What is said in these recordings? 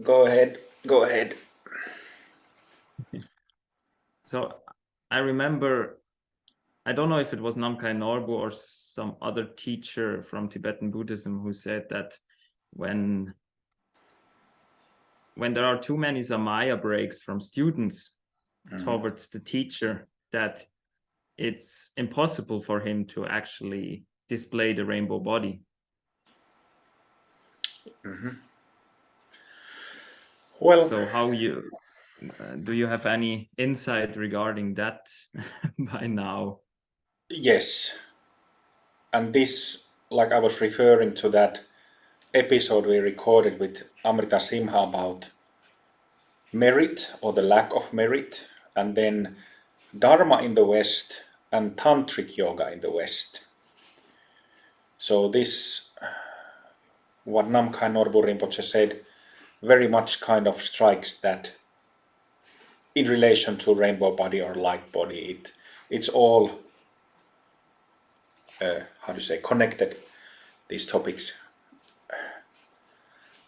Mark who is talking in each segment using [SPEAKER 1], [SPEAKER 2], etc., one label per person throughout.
[SPEAKER 1] Go ahead. Go ahead.
[SPEAKER 2] So I remember, I don't know if it was Namkhai Norbu or some other teacher from Tibetan Buddhism who said that when there are too many Samaya breaks from students towards the teacher, that it's impossible for him to actually display the rainbow body.
[SPEAKER 1] Well,
[SPEAKER 2] So how do you have any insight regarding that by now?
[SPEAKER 1] yes. And this, like I was referring to that episode we recorded with Amrita Simha about merit or the lack of merit, and then Dharma in the West and Tantric Yoga in the West. So this, what Namkhai Norbu Rinpoche said, very much kind of strikes that in relation to rainbow body or light body, it's all how to say connected, these topics.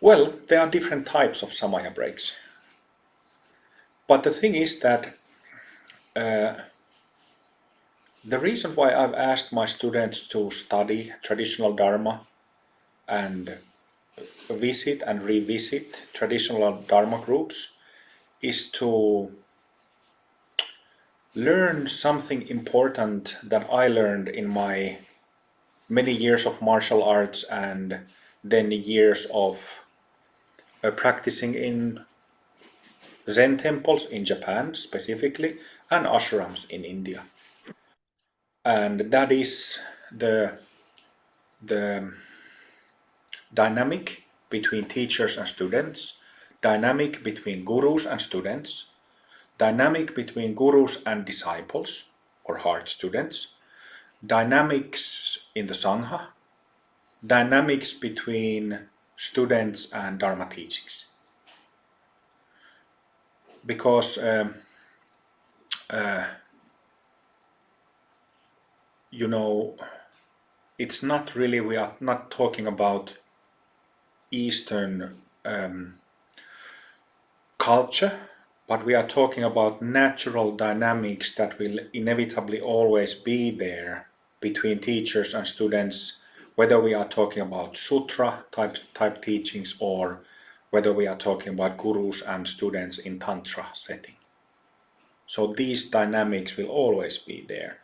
[SPEAKER 1] Well, there are different types of Samaya breaks, but the thing is that the reason why I've asked my students to study traditional Dharma and visit and revisit traditional Dharma groups is to learn something important that I learned in my many years of martial arts and then years of practicing in Zen temples in Japan specifically and ashrams in India. And that is the dynamic between teachers and students, dynamic between gurus and students, dynamic between gurus and disciples or hard students, dynamics in the Sangha, dynamics between students and Dharma teachings. Because you know, it's not really, we are not talking about Eastern culture, but we are talking about natural dynamics that will inevitably always be there between teachers and students, whether we are talking about sutra type teachings or whether we are talking about gurus and students in tantra setting. So these dynamics will always be there.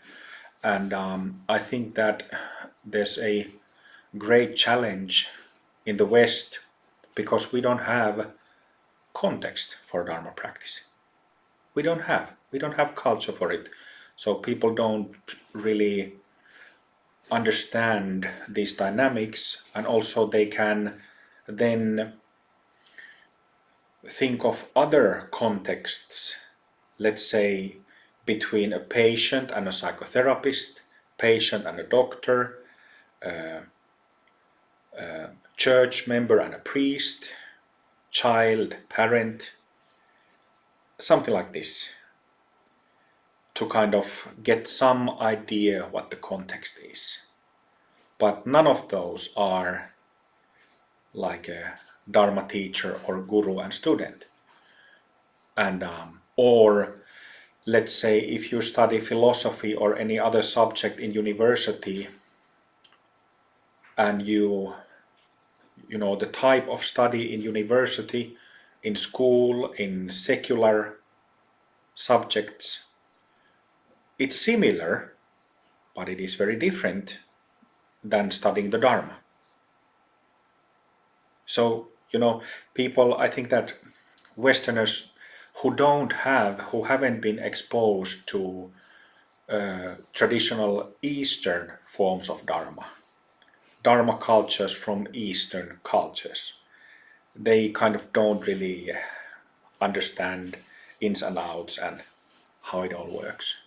[SPEAKER 1] And I think that there's a great challenge in the West because we don't have context for Dharma practice. We don't have culture for it. So people don't really understand these dynamics, and also they can then think of other contexts, let's say between a patient and a psychotherapist, patient and a doctor, church member and a priest, child, parent, something like this, to kind of get some idea what the context is. But none of those are like a Dharma teacher or guru and student. And or let's say if you study philosophy or any other subject in university and you know the type of study in university, in school, in secular subjects, it's similar, but it is very different than studying the Dharma. So, people, I think that Westerners who haven't been exposed to traditional Eastern forms of Dharma cultures from Eastern cultures, they kind of don't really understand ins and outs and how it all works.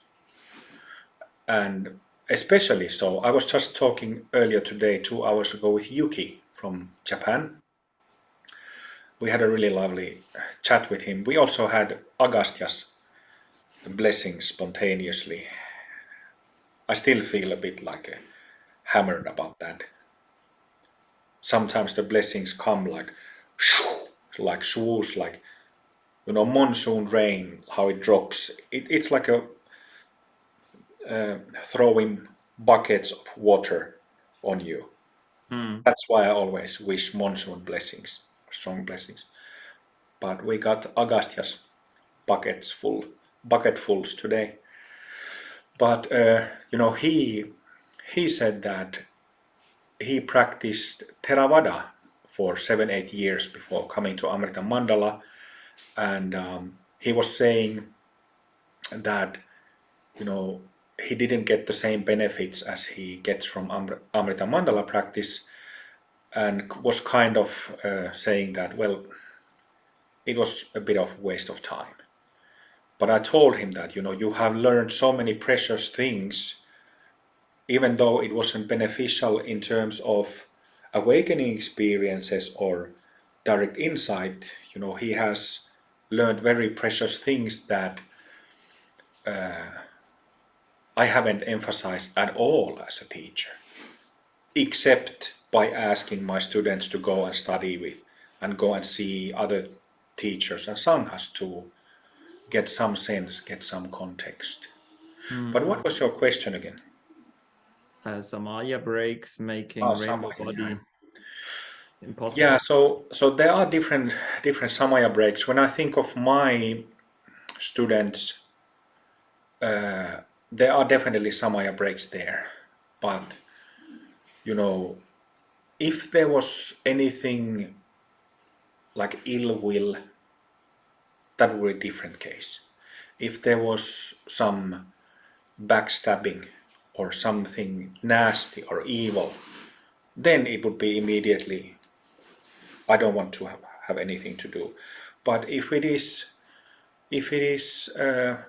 [SPEAKER 1] And especially so, I was just talking earlier today, 2 hours ago, with Yuki from Japan. We had a really lovely chat with him. We also had Agastya's blessings spontaneously. I still feel a bit like hammered about that. Sometimes the blessings come like shoo, like swoosh, like monsoon rain, how it drops. It's like a throwing buckets of water on you. That's why I always wish monsoon blessings, strong blessings. But we got Agastia's bucketfuls today. But he said that he practiced Theravada for 7-8 years before coming to Amrita Mandala, and he was saying that he didn't get the same benefits as he gets from Amrita Mandala practice, and was kind of saying that, well, it was a bit of a waste of time. But I told him that you have learned so many precious things, even though it wasn't beneficial in terms of awakening experiences or direct insight. He has learned very precious things that I haven't emphasized at all as a teacher, except by asking my students to go and study with and go and see other teachers and sanghas to get some sense, get some context. But what was your question again?
[SPEAKER 2] Samaya breaks making rainbow
[SPEAKER 1] Samaya,
[SPEAKER 2] body impossible.
[SPEAKER 1] yeah. So there are different Samaya breaks. When I think of my students, there are definitely Samaya breaks there. But if there was anything like ill will, that would be a different case. If there was some backstabbing or something nasty or evil, then it would be immediately, I don't want to have anything to do. But if it is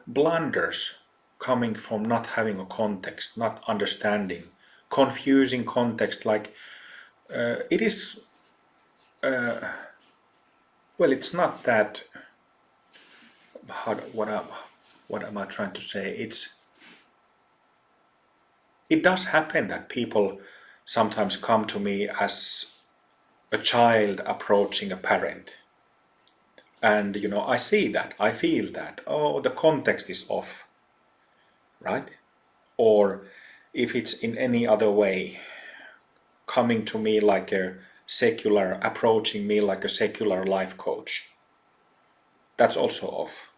[SPEAKER 1] blunders coming from not having a context, not understanding, confusing context, like it is, well, it's not that. What am I trying to say? It does happen that people sometimes come to me as a child approaching a parent. And, I see that, I feel that, oh, the context is off, right? Or if it's in any other way, coming to me like approaching me like a secular life coach, that's also off.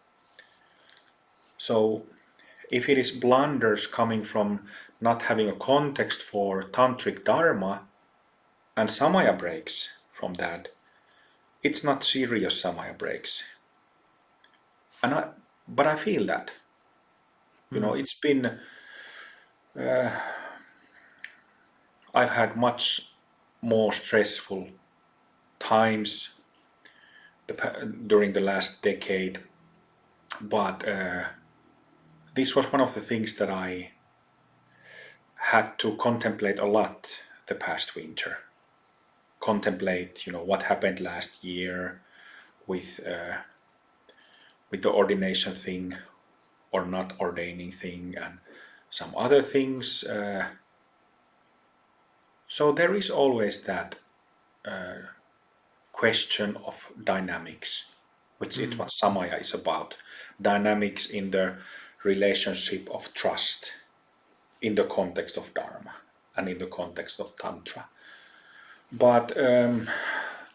[SPEAKER 1] So if it is blunders coming from not having a context for tantric dharma and samaya breaks from that, it's not serious samaya breaks. But I feel that. It's been, I've had much more stressful times during the last decade, but this was one of the things that I had to contemplate a lot the past winter. Contemplate, what happened last year with the ordination thing or not ordaining thing and some other things. So there is always that question of dynamics, which is what Samaya is about. Dynamics in the relationship of trust in the context of Dharma and in the context of Tantra. But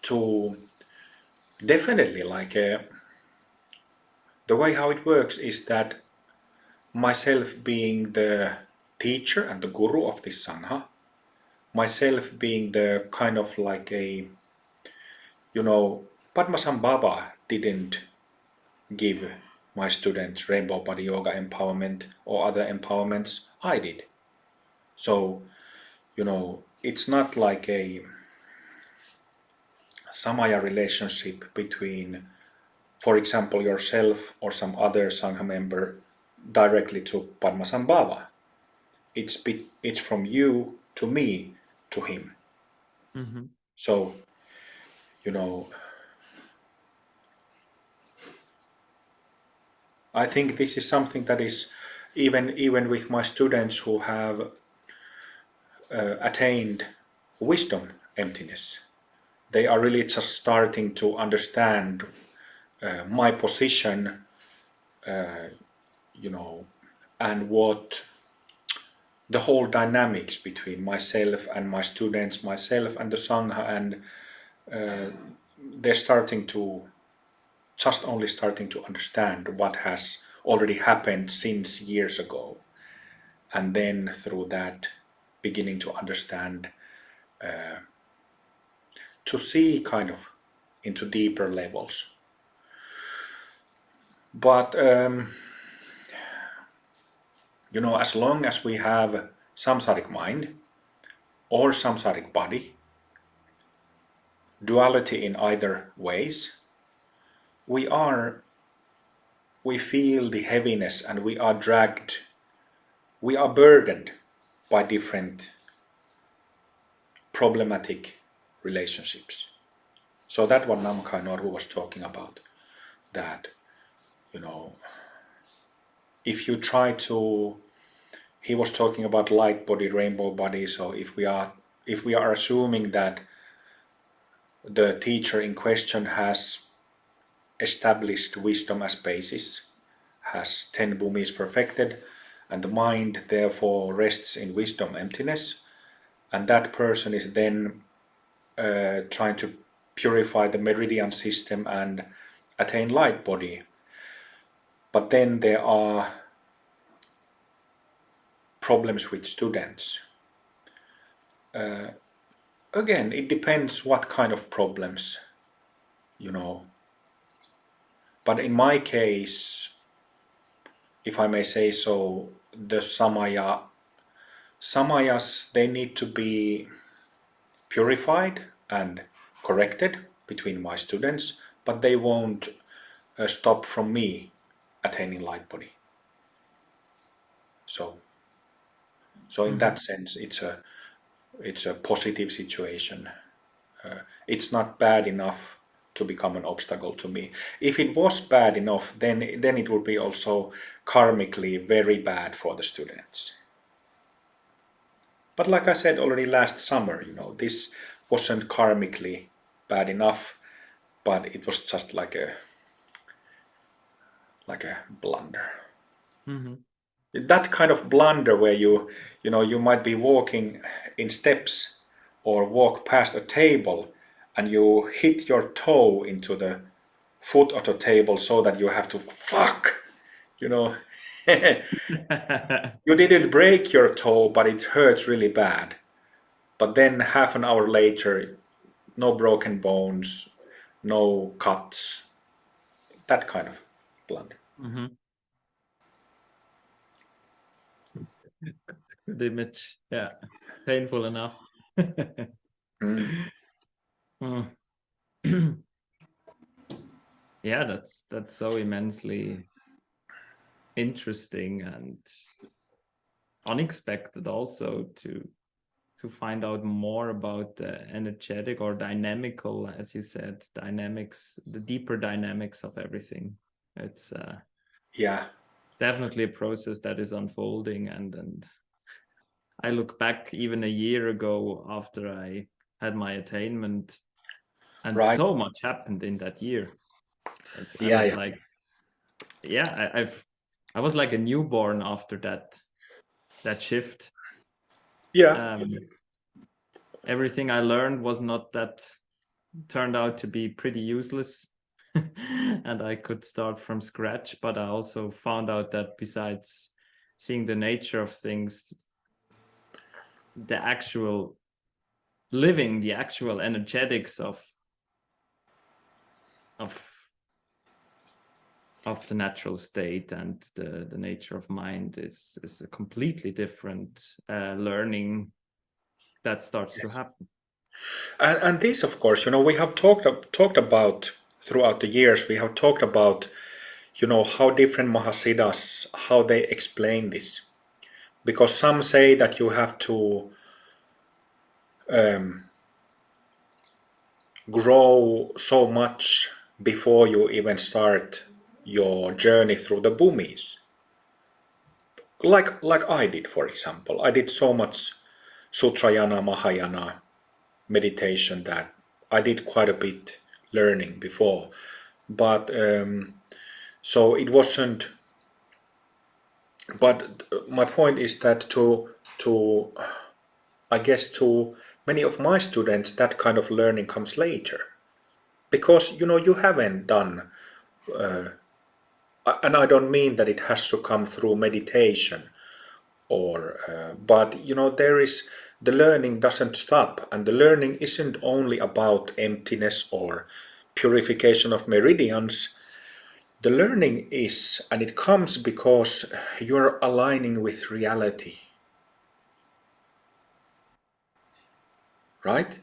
[SPEAKER 1] to definitely the way how it works is that myself being the teacher and the guru of this Sangha, myself being the kind of like a, Padmasambhava didn't give my students Rainbow Body Yoga empowerment or other empowerments, I did. So, it's not like a Samaya relationship between, for example, yourself or some other Sangha member directly to Padmasambhava. It's from you to me to him. So, I think this is something that is even with my students who have attained wisdom emptiness, they are really just starting to understand my position, and what the whole dynamics between myself and my students, myself and the Sangha, and they're only starting to understand what has already happened since years ago, and then through that beginning to understand, to see kind of into deeper levels. But as long as we have samsaric mind or samsaric body, duality in either ways, we feel the heaviness, and we are burdened by different problematic relationships. So that what Namkhai Norhu was talking about, that if you try to, he was talking about light body, rainbow body. So if we are assuming that the teacher in question has established wisdom as basis, has 10 bhumis perfected, and the mind therefore rests in wisdom emptiness, and that person is then trying to purify the meridian system and attain light body. But then there are problems with students. Again, it depends what kind of problems, But in my case, if I may say so, the samayas, they need to be purified and corrected between my students, but they won't stop from me attaining light body. So in that sense, it's a positive situation. It's not bad enough to become an obstacle to me. If it was bad enough, then it would be also karmically very bad for the students. But like I said already last summer, this wasn't karmically bad enough, but it was just like a blunder. That kind of blunder where you might be walking in steps or walk past a table and you hit your toe into the foot of the table so that you have to you didn't break your toe, but it hurts really bad. But then half an hour later, no broken bones, no cuts, that kind of blunder.
[SPEAKER 2] Good image. Yeah, painful enough. Yeah, that's so immensely interesting and unexpected also to find out more about the energetic or dynamical, as you said, dynamics, the deeper dynamics of everything. It's definitely a process that is unfolding, and I look back even a year ago after I had my attainment, and so much happened in that year. I was like a newborn after that shift. Everything I learned was not that, turned out to be pretty useless. And I could start from scratch, but I also found out that besides seeing the nature of things, the actual living, the actual energetics of the natural state and the nature of mind is a completely different learning that starts to happen.
[SPEAKER 1] And this, of course, we have talked about throughout the years. We have talked about, how different Mahasiddhas, how they explain this, because some say that you have to grow so much before you even start your journey through the bhumis. Like I did, for example. I did so much Sutrayana, Mahayana meditation that I did quite a bit learning before, but so it wasn't. But my point is that to I guess to many of my students that kind of learning comes later because you haven't done, and I don't mean that it has to come through meditation or but there is the learning doesn't stop, and the learning isn't only about emptiness or purification of meridians. The learning is, and it comes because you're aligning with reality, right?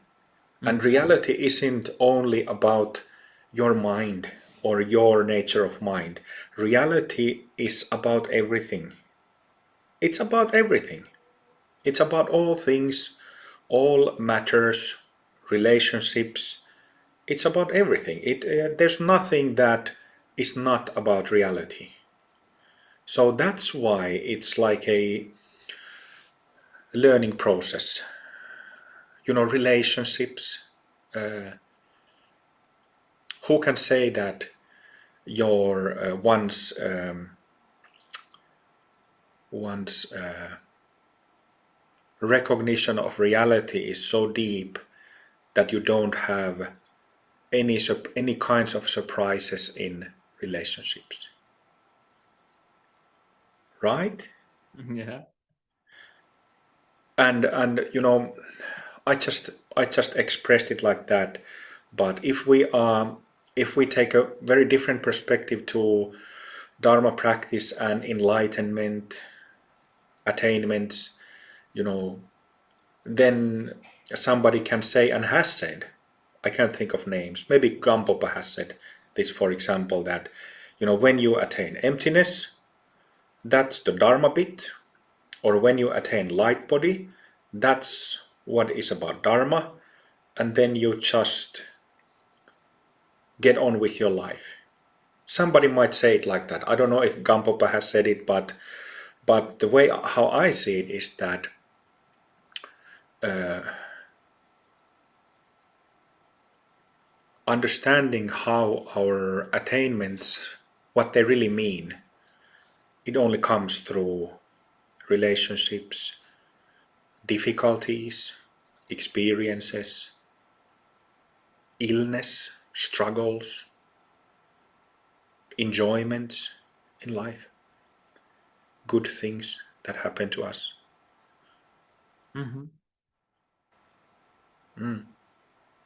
[SPEAKER 1] And reality isn't only about your mind or your nature of mind. Reality is about everything. It's about everything. It's about all things, all matters, relationships. It's about everything. There's nothing that is not about reality. So that's why it's like a learning process. Relationships. Who can say that your one's recognition of reality is so deep that you don't have any kinds of surprises in relationships, right?
[SPEAKER 2] Yeah.
[SPEAKER 1] And I just expressed it like that. But if we take a very different perspective to Dharma practice and enlightenment attainments, then somebody can say and has said, I can't think of names, maybe Gampopa has said this, for example, that when you attain emptiness, that's the Dharma bit, or when you attain light body, that's what is about Dharma, and then you just get on with your life. Somebody might say it like that. I don't know if Gampopa has said it, but the way how I see it is that understanding how our attainments, what they really mean, it only comes through relationships, difficulties, experiences, illness, struggles, enjoyments in life, good things that happen to us.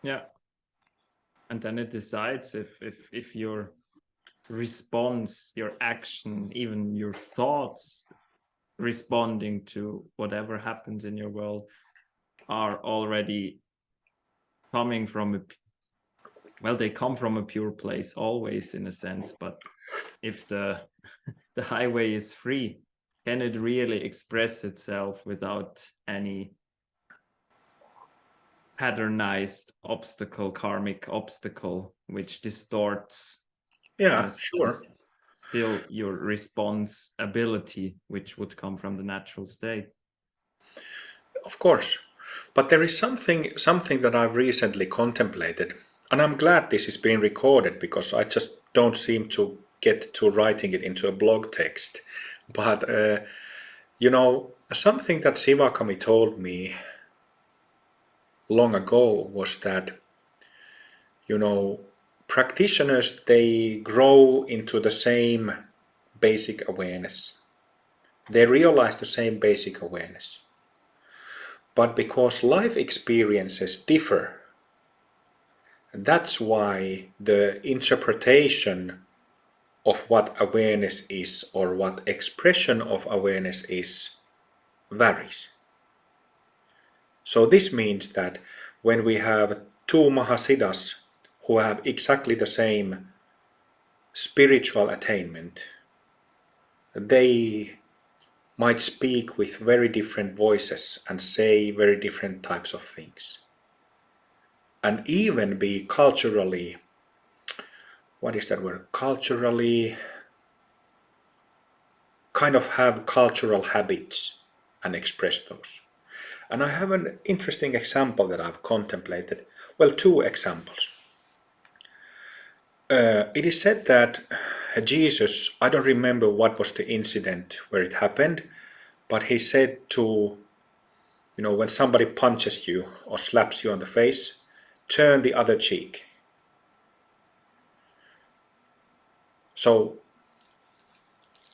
[SPEAKER 2] Yeah. And then it decides if your response, your action, even your thoughts responding to whatever happens in your world are already coming from they come from a pure place always, in a sense. But if the highway is free, can it really express itself without any patternized obstacle, karmic obstacle, which distorts
[SPEAKER 1] Sure.
[SPEAKER 2] still your response ability, which would come from the natural state?
[SPEAKER 1] Of course. But there is something that I've recently contemplated, and I'm glad this is being recorded because I just don't seem to get to writing it into a blog text. But something that Sivakami told me long ago was that practitioners, they grow into the same basic awareness. They realize the same basic awareness. But because life experiences differ, that's why the interpretation of what awareness is or what expression of awareness is varies. So this means that when we have two Mahasiddhas who have exactly the same spiritual attainment, they might speak with very different voices and say very different types of things. And even be culturally, what is that word? Culturally, kind of have cultural habits and express those. And I have an interesting example that I've contemplated. Well, two examples. It is said that Jesus, I don't remember what was the incident where it happened, but he said to, when somebody punches you or slaps you on the face, turn the other cheek. So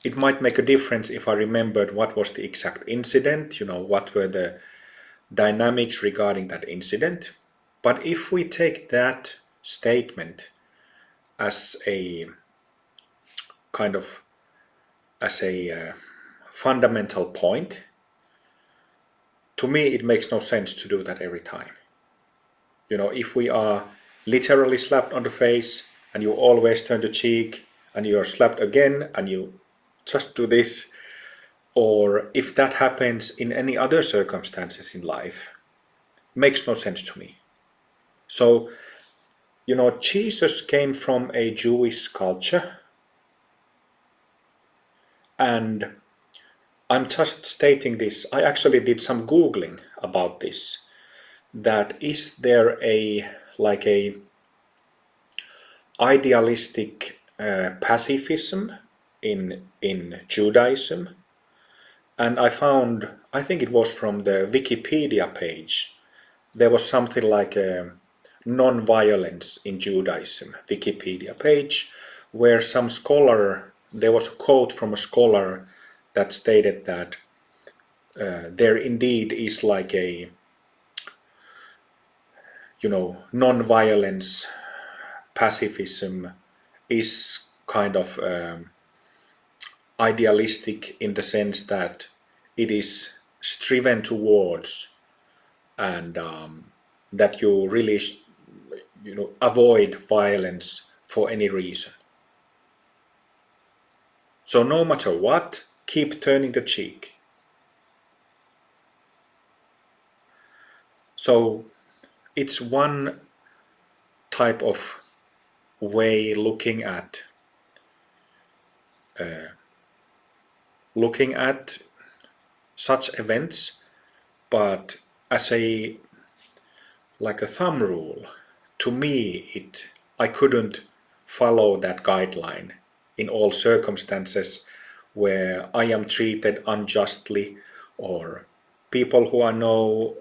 [SPEAKER 1] it might make a difference if I remembered what was the exact incident, what were the dynamics regarding that incident. But if we take that statement as a kind of as a fundamental point, to me it makes no sense to do that every time. If we are literally slapped on the face and you always turn the cheek and you are slapped again and you just do this, or if that happens in any other circumstances in life, makes no sense to me. So, Jesus came from a Jewish culture, and I'm just stating this. I actually did some Googling about this. That is there a idealistic pacifism in Judaism? And I think it was from the Wikipedia page, there was something like non-violence in Judaism Wikipedia page, where there was a quote from a scholar that stated that there indeed is like a non-violence pacifism is kind of idealistic in the sense that it is striven towards, and that you really avoid violence for any reason. So no matter what, keep turning the cheek. So it's one type of way looking at such events, but as a thumb rule, to me I couldn't follow that guideline in all circumstances where I am treated unjustly, or people who I know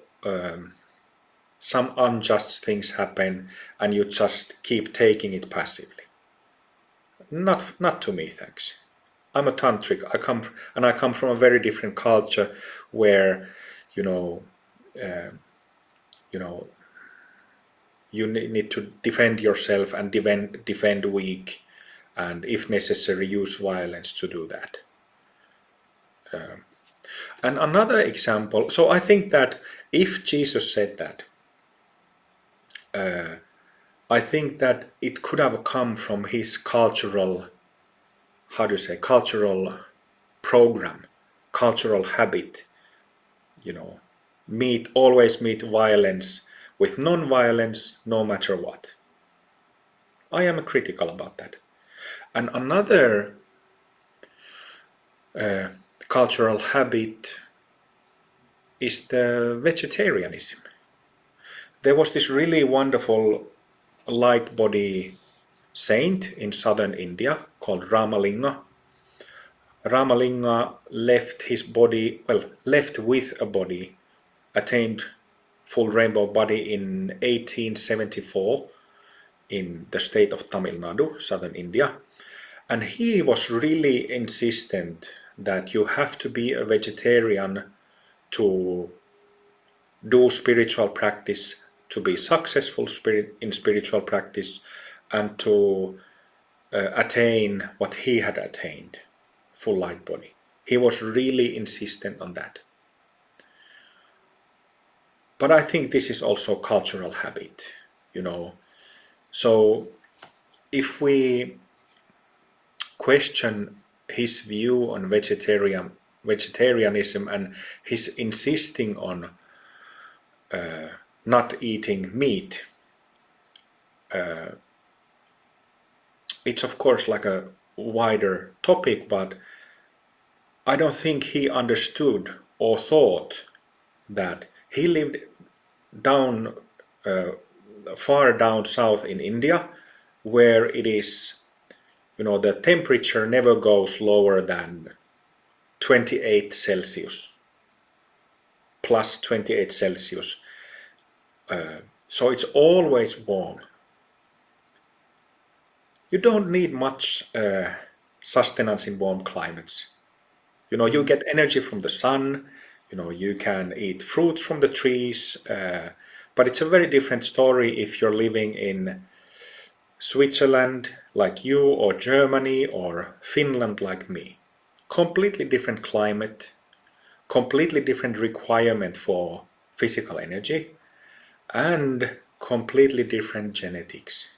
[SPEAKER 1] some unjust things happen and you just keep taking it passively. Not to me, thanks. I'm a tantric. I come from a very different culture where you need to defend yourself and defend weak, and if necessary use violence to do that. And another example, so I think that if Jesus said that, I think that it could have come from his cultural program, cultural habit, always meet violence with non-violence no matter what. I am critical about that. And another cultural habit is the vegetarianism. There was this really wonderful light body saint in southern India called Ramalinga. Ramalinga left with a body, attained full rainbow body in 1874 in the state of Tamil Nadu, southern India. And he was really insistent that you have to be a vegetarian to do spiritual practice, to be successful in spiritual practice, and to attain what he had attained, full light body. He was really insistent on that. But I think this is also cultural habit, So if we question his view on vegetarianism and his insisting on not eating meat, it's of course like a wider topic, but I don't think he understood or thought that he lived down far down south in India, where it is, the temperature never goes lower than 28 Celsius, plus 28 Celsius. So it's always warm. You don't need much sustenance in warm climates. You get energy from the sun, you can eat fruits from the trees, but it's a very different story if you're living in Switzerland like you, or Germany, or Finland like me. Completely different climate, completely different requirement for physical energy, and completely different genetics.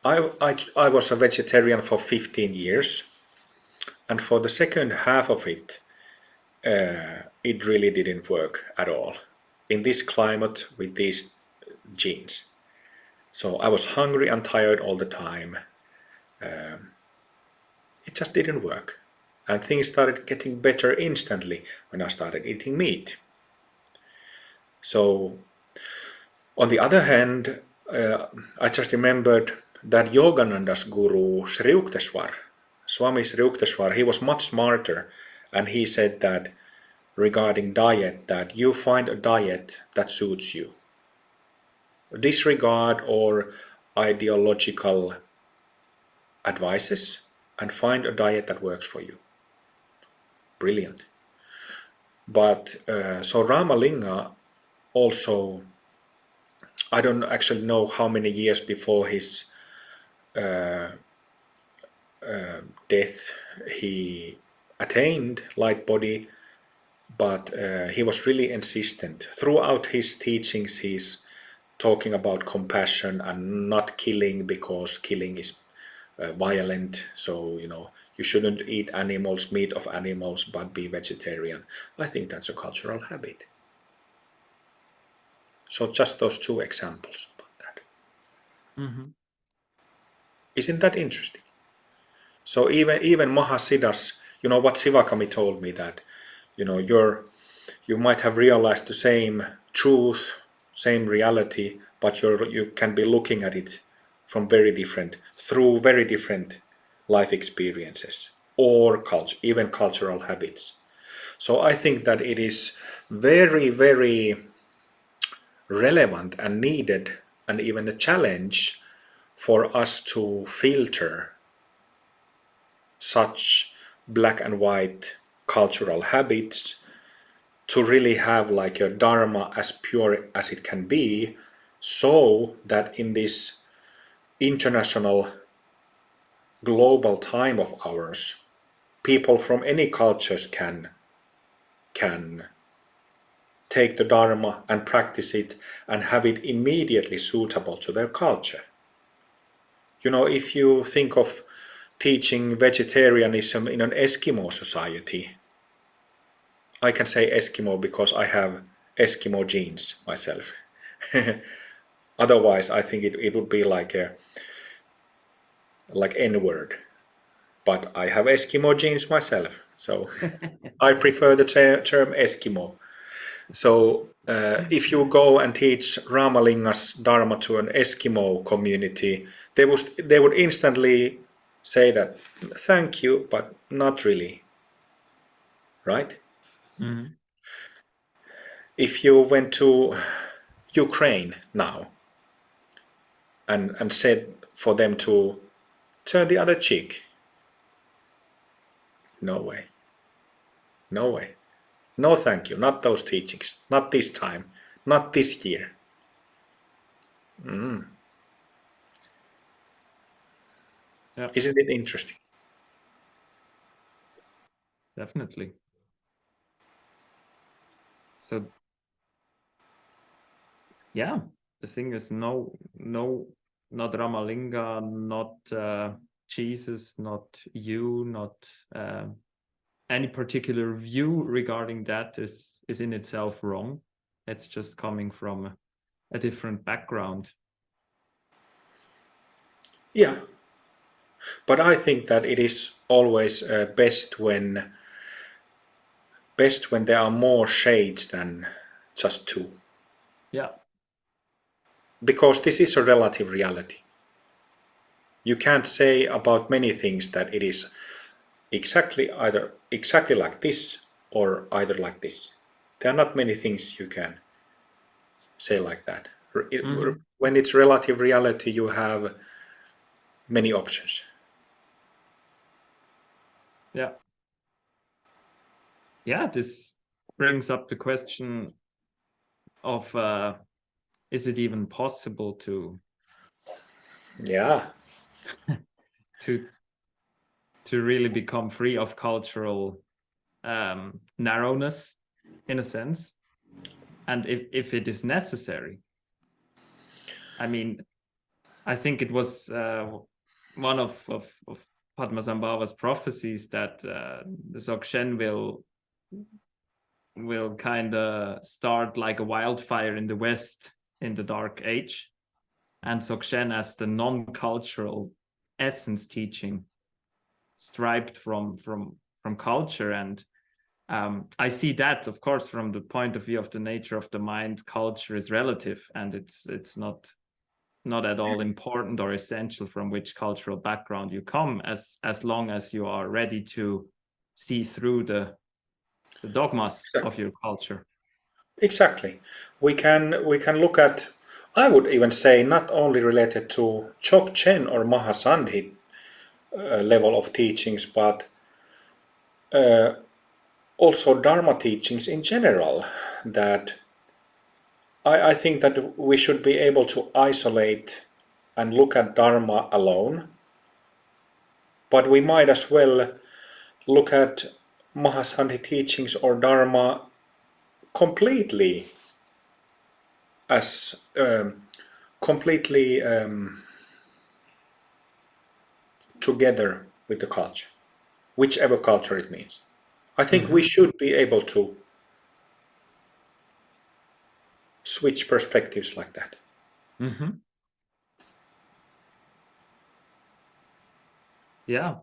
[SPEAKER 1] I was a vegetarian for 15 years, and for the second half of it, it really didn't work at all in this climate with these genes. So I was hungry and tired all the time. It just didn't work. And things started getting better instantly when I started eating meat. So, on the other hand, I just remembered that Yogananda's guru Sri Yukteswar, Swami Sri Yukteswar, he was much smarter, and he said that regarding diet, that you find a diet that suits you. Disregard or ideological advices and find a diet that works for you. Brilliant. But so Ramalinga also, I don't actually know how many years before his death he attained light body, but he was really insistent. Throughout his teachings, he's talking about compassion and not killing, because killing is violent. So, you shouldn't eat animals, meat of animals, but be vegetarian. I think that's a cultural habit. So just those two examples about that.
[SPEAKER 2] Mm-hmm.
[SPEAKER 1] Isn't that interesting? So even Mahasiddhas, what Sivakami told me, that you might have realized the same truth, same reality, but you can be looking at it from through very different life experiences or culture, even cultural habits. So I think that it is very, very relevant and needed, and even a challenge for us to filter such black and white cultural habits, to really have like a dharma as pure as it can be, so that in this international global time of ours, people from any cultures can take the dharma and practice it and have it immediately suitable to their culture. If you think of teaching vegetarianism in an Eskimo society, I can say Eskimo because I have Eskimo genes myself. Otherwise, I think it would be like N-word. But I have Eskimo genes myself, so I prefer the term Eskimo. So if you go and teach Ramalinga's Dharma to an Eskimo community, they would instantly say that, thank you, but not really. Right?
[SPEAKER 2] Mm-hmm.
[SPEAKER 1] If you went to Ukraine now and said for them to turn the other cheek, no way. No way. No thank you, not those teachings, not this time, not this year.
[SPEAKER 2] Yeah,
[SPEAKER 1] Isn't it interesting?
[SPEAKER 2] definitely. So yeah, the thing is, no, not Ramalinga, not Jesus, not you, not any particular view regarding that is in itself wrong. It's just coming from a different background.
[SPEAKER 1] Yeah, but I think that it is always best when there are more shades than just two.
[SPEAKER 2] Yeah,
[SPEAKER 1] because this is a relative reality. You can't say about many things that it is either exactly like this or either like this. There are not many things you can say like that.
[SPEAKER 2] Hmm.
[SPEAKER 1] When it's relative reality, you have many options.
[SPEAKER 2] Yeah. Yeah, this brings up the question of is it even possible
[SPEAKER 1] Yeah,
[SPEAKER 2] to really become free of cultural narrowness in a sense, and if it is necessary. I mean, I think it was one of Padmasambhava's prophecies that Dzogchen will kind of start like a wildfire in the West in the Dark Age, and Dzogchen as the non-cultural essence teaching, striped from culture. And I see that, of course, from the point of view of the nature of the mind. Culture is relative, and it's not at all important or essential from which cultural background you come, as long as you are ready to see through the dogmas of your culture.
[SPEAKER 1] exactly. We can look at. I would even say not only related to Dzogchen or Mahasandhi level of teachings, but also Dharma teachings in general. That I think that we should be able to isolate and look at Dharma alone, but we might as well look at Mahasandhi teachings or Dharma completely as completely together with the culture, whichever culture it means. I think we
[SPEAKER 2] Mm-hmm.
[SPEAKER 1] should be able to switch perspectives like that.
[SPEAKER 2] Mm-hmm. Yeah,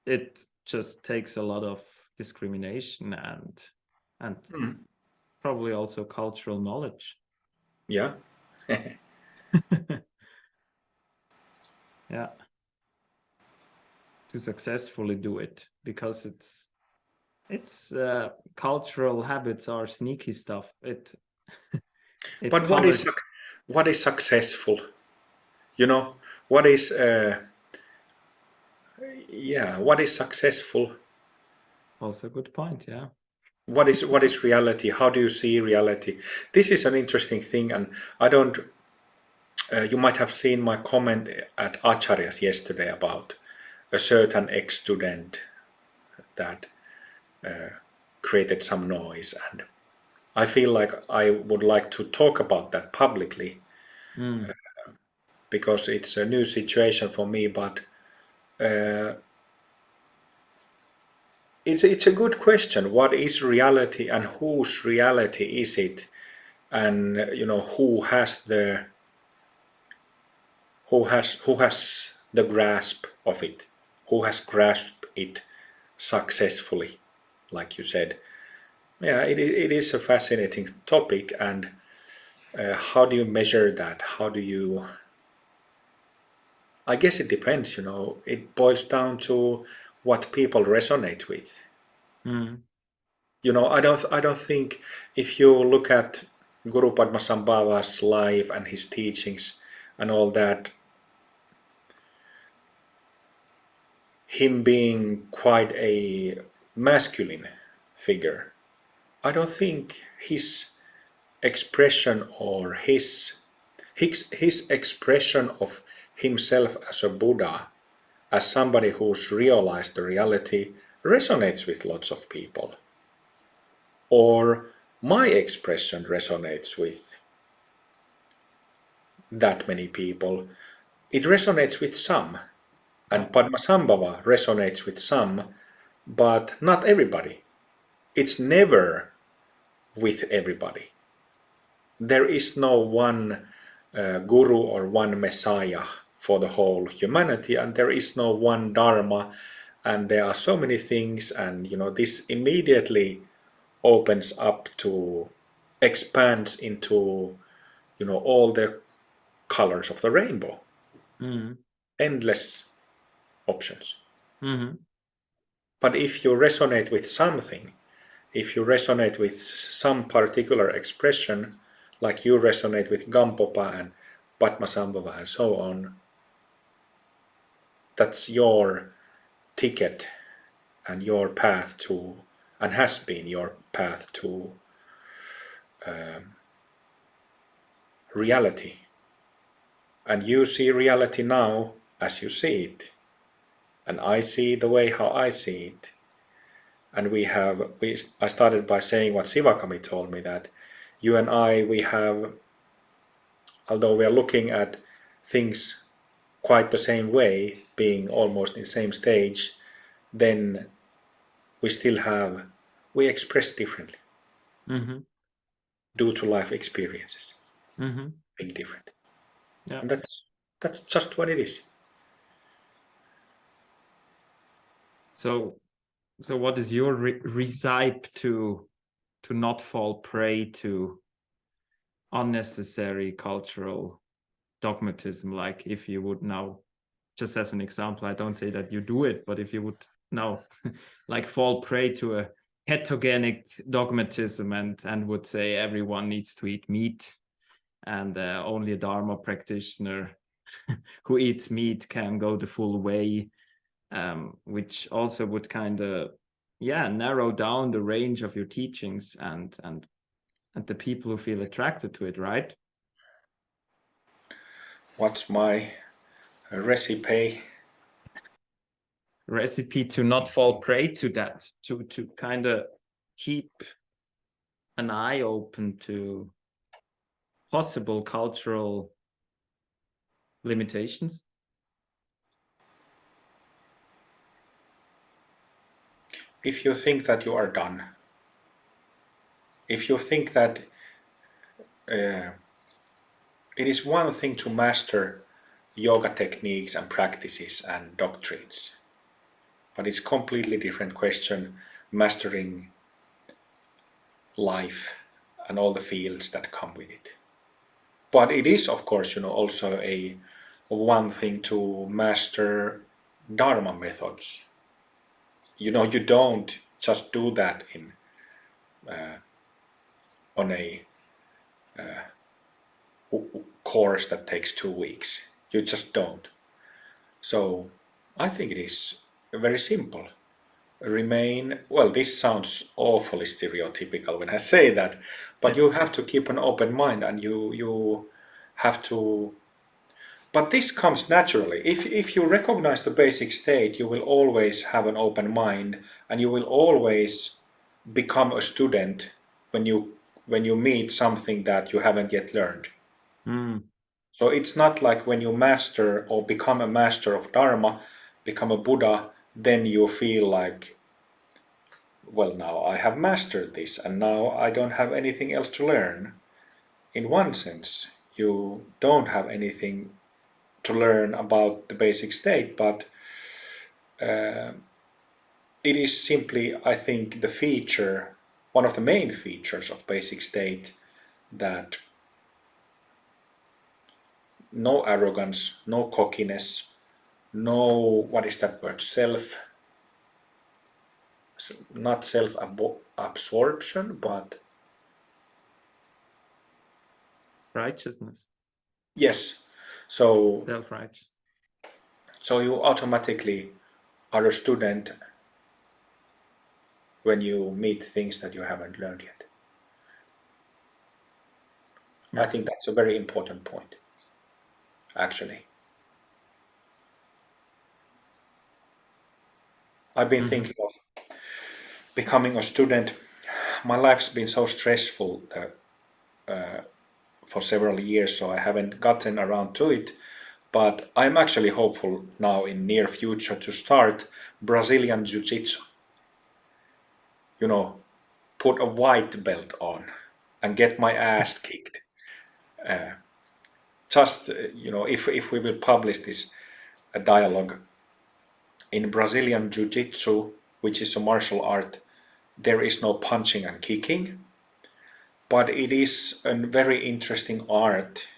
[SPEAKER 2] it just takes a lot of discrimination and probably also cultural knowledge.
[SPEAKER 1] Yeah.
[SPEAKER 2] Yeah, to successfully do it, because it's cultural habits are sneaky stuff. It
[SPEAKER 1] But what is
[SPEAKER 2] colors.
[SPEAKER 1] what is successful? You know, what is yeah, what is successful?
[SPEAKER 2] Also a good point. Yeah.
[SPEAKER 1] What is reality? How do you see reality? This is an interesting thing, and I don't. You might have seen my comment at Acharya's yesterday about a certain ex-student that created some noise, and I feel like I would like to talk about that publicly
[SPEAKER 2] Mm.
[SPEAKER 1] because it's a new situation for me. But uh, it's a good question. What is reality, and whose reality is it? And who has the grasp of it, who has grasped it successfully, like you said. Yeah, it is a fascinating topic, and how do you measure that? How do you? I guess it depends. It boils down to what people resonate with.
[SPEAKER 2] Mm.
[SPEAKER 1] I don't think, if you look at Guru Padmasambhava's life and his teachings and all that, him being quite a masculine figure, I don't think his expression or his expression of himself as a Buddha, as somebody who's realized the reality, resonates with lots of people. Or my expression resonates with that many people. It resonates with some,
[SPEAKER 2] Yeah.
[SPEAKER 1] and Padmasambhava resonates with some, but not everybody. It's never with everybody. There is no one guru or one messiah for the whole humanity, and there is no one dharma, and there are so many things, and this immediately opens up to expands into all the colors of the rainbow.
[SPEAKER 2] Mm-hmm.
[SPEAKER 1] Endless options.
[SPEAKER 2] Mm-hmm.
[SPEAKER 1] But if you resonate with something, if you resonate with some particular expression, like you resonate with Gampopa and Padmasambhava and so on, that's your ticket and your path to, and has been your path to reality. And you see reality now as you see it. And I see the way how I see it. And I started by saying what Sivakami told me, that you and I, we have, although we are looking at things quite the same way, being almost in the same stage, then we express differently
[SPEAKER 2] Mm-hmm.
[SPEAKER 1] due to life experiences
[SPEAKER 2] Mm-hmm.
[SPEAKER 1] being different.
[SPEAKER 2] Yeah.
[SPEAKER 1] And that's just what it is.
[SPEAKER 2] So what is your recipe to not fall prey to unnecessary cultural dogmatism? Like, if you would now, just as an example, I don't say that you do it, but if you would now like fall prey to a heterogenic dogmatism and would say everyone needs to eat meat, and only a Dharma practitioner who eats meat can go the full way, which also would kind of narrow down the range of your teachings and the people who feel attracted to it, right?
[SPEAKER 1] What's my recipe?
[SPEAKER 2] Recipe to not fall prey to that, to kind of keep an eye open to possible cultural limitations.
[SPEAKER 1] If you think that you are done, if you think that it is one thing to master yoga techniques and practices and doctrines, but it's completely different question mastering life and all the fields that come with it. But it is, of course, also a one thing to master Dharma methods. You don't just do that on a course that takes 2 weeks. You just don't. So I think it is very simple. This sounds awfully stereotypical when I say that, but you have to keep an open mind, and you have to, but this comes naturally. If you recognize the basic state, you will always have an open mind, and you will always become a student when you meet something that you haven't yet learned.
[SPEAKER 2] Mm.
[SPEAKER 1] So it's not like when you master or become a master of Dharma, become a Buddha, then you feel like, well, now I have mastered this and now I don't have anything else to learn. In one sense, you don't have anything to learn about the basic state, but it is simply, I think, one of the main features of basic state, that no arrogance, no cockiness, no, what is that word, not self-absorption, but
[SPEAKER 2] Righteousness,
[SPEAKER 1] yes. So
[SPEAKER 2] self-righteous.
[SPEAKER 1] you automatically are a student when you meet things that you haven't learned yet.
[SPEAKER 2] Yeah.
[SPEAKER 1] I think that's a very important point, actually. I've been thinking of becoming a student. My life's been so stressful for several years, so I haven't gotten around to it. But I'm actually hopeful now in near future to start Brazilian Jiu-Jitsu. Put a white belt on and get my ass kicked. If we will publish this dialogue in Brazilian Jiu-Jitsu, which is a martial art, there is no punching and kicking, but it is a very interesting art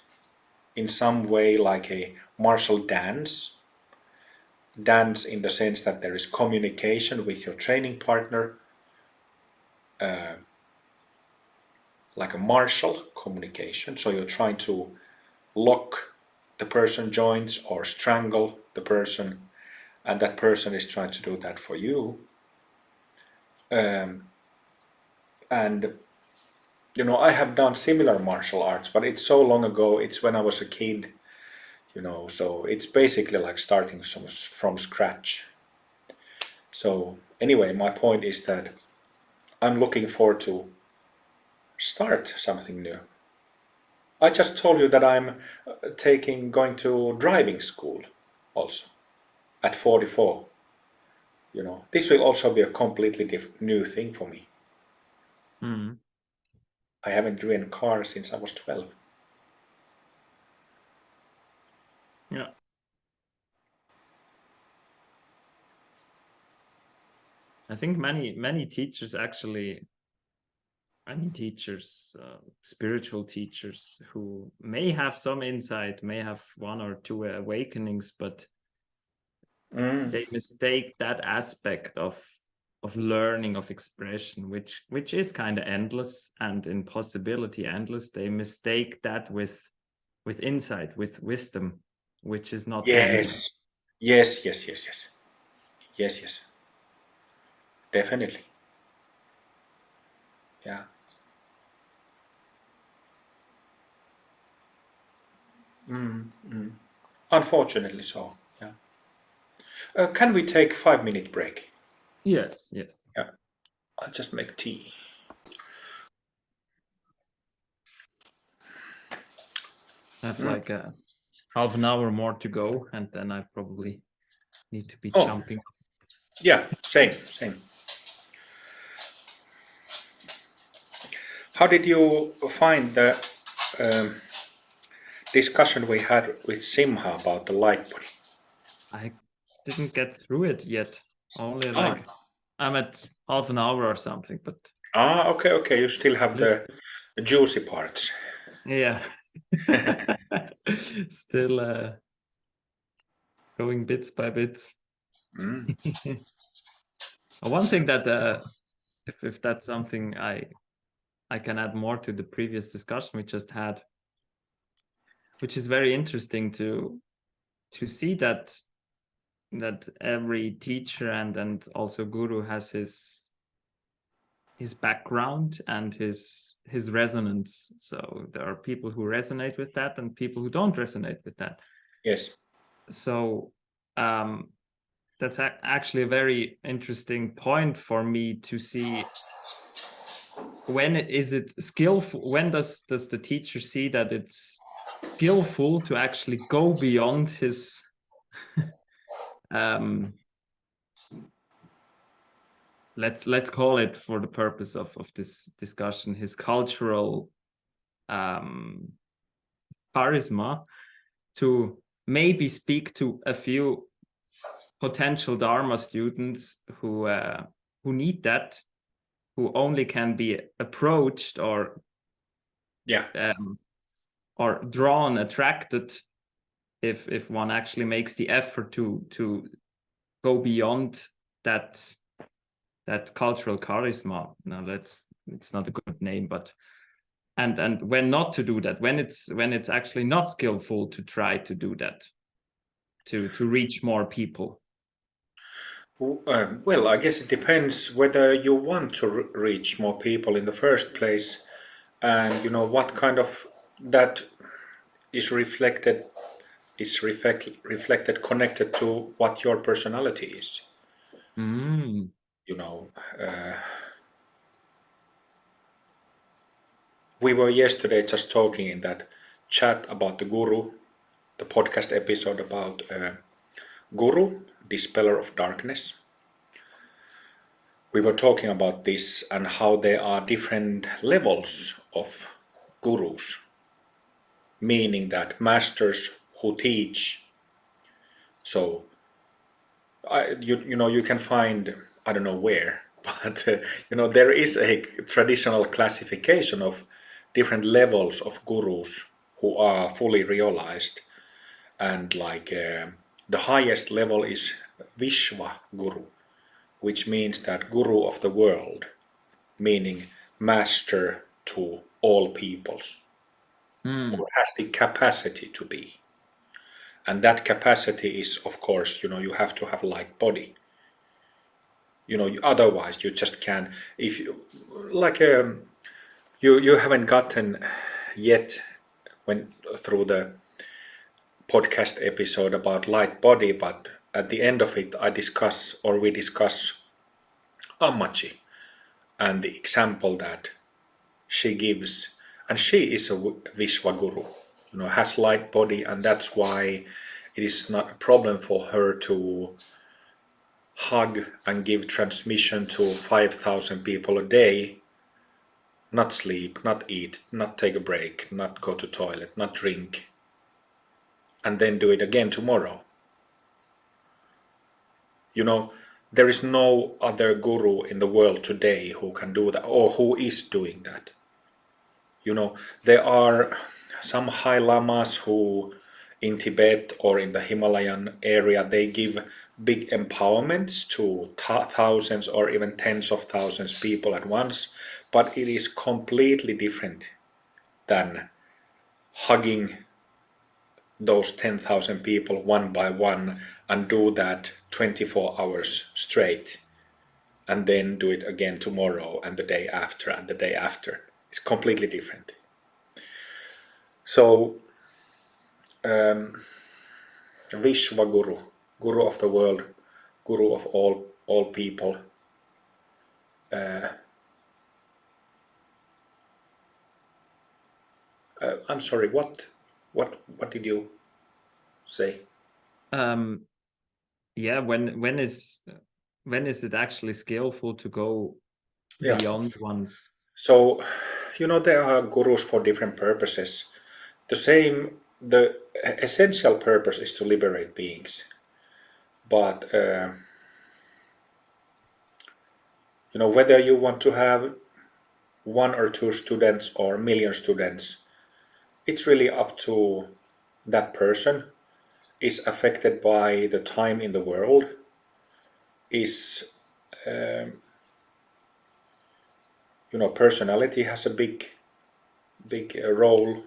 [SPEAKER 1] in some way like a martial dance. Dance in the sense that there is communication with your training partner, like a martial communication. So you're trying to lock the person joints or strangle the person, and that person is trying to do that for you. And I have done similar martial arts, but it's so long ago. It's when I was a kid, so it's basically like starting from scratch. So anyway, my point is that I'm looking forward to start something new. I just told you that I'm going to driving school also at 44. This will also be a completely new thing for me.
[SPEAKER 2] Mm.
[SPEAKER 1] I haven't driven a car since I was 12.
[SPEAKER 2] Yeah. I think many teachers actually, spiritual teachers who may have some insight, may have one or two awakenings, but they mistake that aspect of learning, of expression, which is kind of endless and in possibility endless. They mistake that with insight, with wisdom, which is not endless.
[SPEAKER 1] Yes. Yes. Definitely. Yeah. Unfortunately so. Yeah. Can we take 5-minute break?
[SPEAKER 2] Yes.
[SPEAKER 1] Yeah. I'll just make tea.
[SPEAKER 2] I have like a half an hour more to go, and then I probably need to be
[SPEAKER 1] Oh.
[SPEAKER 2] jumping.
[SPEAKER 1] Yeah, same. How did you find the discussion we had with Simha about the light body?
[SPEAKER 2] I didn't get through it yet. Only
[SPEAKER 1] Ah.
[SPEAKER 2] like I'm at half an hour or something, but
[SPEAKER 1] Okay. You still have
[SPEAKER 2] this,
[SPEAKER 1] the juicy parts.
[SPEAKER 2] yeah. Still going bits by bits. One thing that if that's something I can add more to the previous discussion we just had, which is very interesting to see that every teacher and also guru has his background and his resonance. So there are people who resonate with that and people who don't resonate with that.
[SPEAKER 1] Yes.
[SPEAKER 2] So that's actually a very interesting point for me to see. When is it skillful? When does the teacher see that it's skillful to actually go beyond his let's call it, for the purpose of this discussion, his cultural charisma, to maybe speak to a few potential Dharma students who need that, who only can be approached or or drawn, attracted, if one actually makes the effort to go beyond that cultural charisma. Now it's not a good name, but and when not to do that, when it's actually not skillful to try to do that, to reach more people.
[SPEAKER 1] Well, I guess it depends whether you want to reach more people in the first place, and what kind of that is reflected connected to what your personality is. We were yesterday just talking in that chat about the guru, the podcast episode about Guru, Dispeller of Darkness. We were talking about this and how there are different levels of gurus, meaning that masters who teach. So, you can find, I don't know where, but there is a traditional classification of different levels of gurus who are fully realized, and like the highest level is Vishwa Guru, which means that Guru of the world, meaning master to all peoples, or has the capacity to be. And that capacity is, of course, you have to have light body. Otherwise you just can't. If you like, you haven't gotten yet when through the podcast episode about light body, but at the end of it, we discuss Ammachi and the example that she gives, and she is a Vishwaguru, has light body, and that's why it is not a problem for her to hug and give transmission to 5,000 people a day, not sleep, not eat, not take a break, not go to toilet, not drink, and then do it again tomorrow. There is no other guru in the world today who can do that, or who is doing that. There are some high lamas who in Tibet or in the Himalayan area, they give big empowerments to thousands or even tens of thousands people at once, but it is completely different than hugging those 10,000 people one by one and do that 24 hours straight, and then do it again tomorrow and the day after and the day after. It's completely different. So Vishwaguru, Guru of the world, Guru of all people. I'm sorry. What did you say?
[SPEAKER 2] Yeah, when is it actually skillful to go
[SPEAKER 1] Yeah.
[SPEAKER 2] beyond one's?
[SPEAKER 1] So, there are gurus for different purposes. The essential purpose is to liberate beings. But, whether you want to have 1 or 2 students or a million students, it's really up to that person. Is affected by the time in the world, is personality has a big role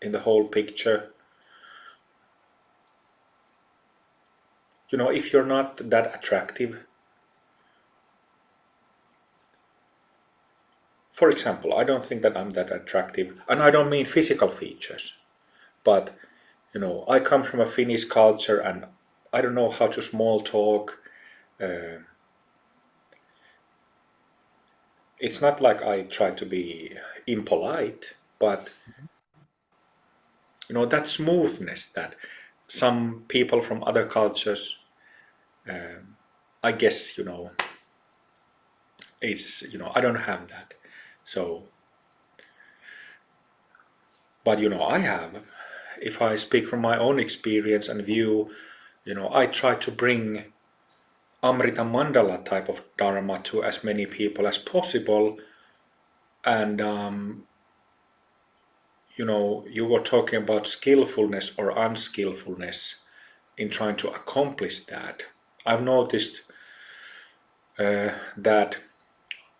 [SPEAKER 1] in the whole picture. If you're not that attractive, for example, I don't think that I'm that attractive, and I don't mean physical features, but I come from a Finnish culture and I don't know how to small talk. It's not like I try to be impolite, but that smoothness that some people from other cultures, I guess, it's, I don't have that. So, but I have. If I speak from my own experience and view, I try to bring Amrita Mandala type of Dharma to as many people as possible. And, you were talking about skillfulness or unskillfulness in trying to accomplish that. I've noticed that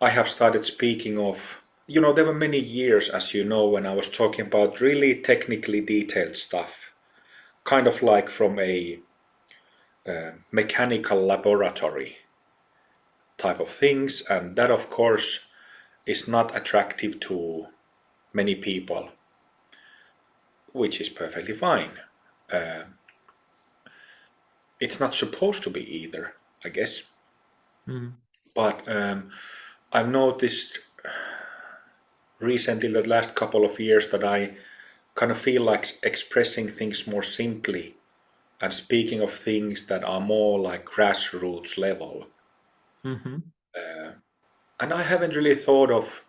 [SPEAKER 1] I have started speaking of, there were many years, as you know, when I was talking about really technically detailed stuff, kind of like from a mechanical laboratory type of things, and that of course is not attractive to many people, which is perfectly fine. It's not supposed to be either, I guess. But I've noticed recently, the last couple of years, that I kind of feel like expressing things more simply and speaking of things that are more like grassroots level. And I haven't really thought of